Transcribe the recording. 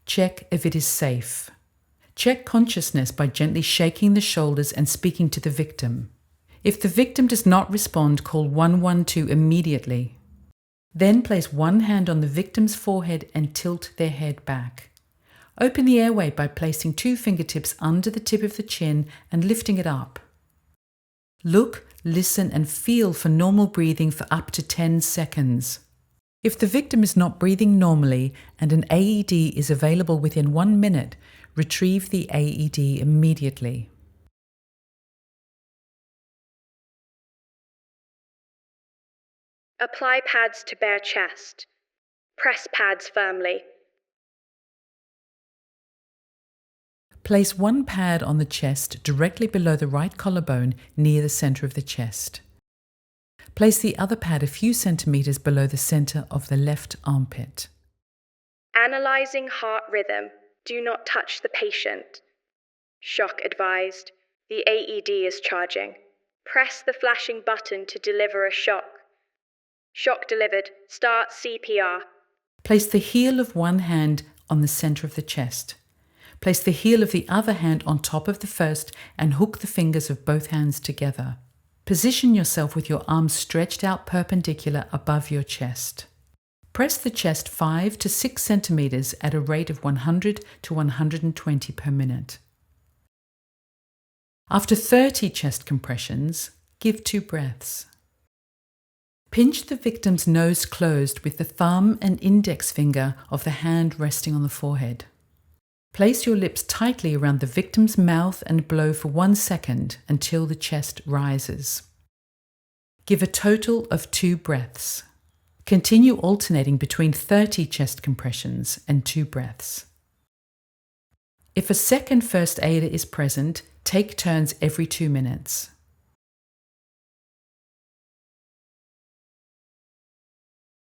Check if it is safe. Check consciousness by gently shaking the shoulders and speaking to the victim. If the victim does not respond, call 112 immediately. Then place one hand on the victim's forehead and tilt their head back. Open the airway by placing 2 fingertips under the tip of the chin and lifting it up. Look, listen, and feel for normal breathing for up to 10 seconds. If the victim is not breathing normally and an AED is available within 1 minute, retrieve the AED immediately. Apply pads to bare chest. Press pads firmly. Place one pad on the chest directly below the right collarbone near the center of the chest. Place the other pad a few centimeters below the center of the left armpit. Analyzing heart rhythm. Do not touch the patient. Shock advised. The AED is charging. Press the flashing button to deliver a shock. Shock delivered. Start CPR. Place the heel of one hand on the center of the chest. Place the heel of the other hand on top of the first and hook the fingers of both hands together. Position yourself with your arms stretched out perpendicular above your chest. Press the chest 5 to 6 centimeters at a rate of 100 to 120 per minute. After 30 chest compressions, give 2 breaths. Pinch the victim's nose closed with the thumb and index finger of the hand resting on the forehead. Place your lips tightly around the victim's mouth and blow for 1 second until the chest rises. Give a total of 2 breaths. Continue alternating between 30 chest compressions and 2 breaths. If a second first aider is present, take turns every 2 minutes.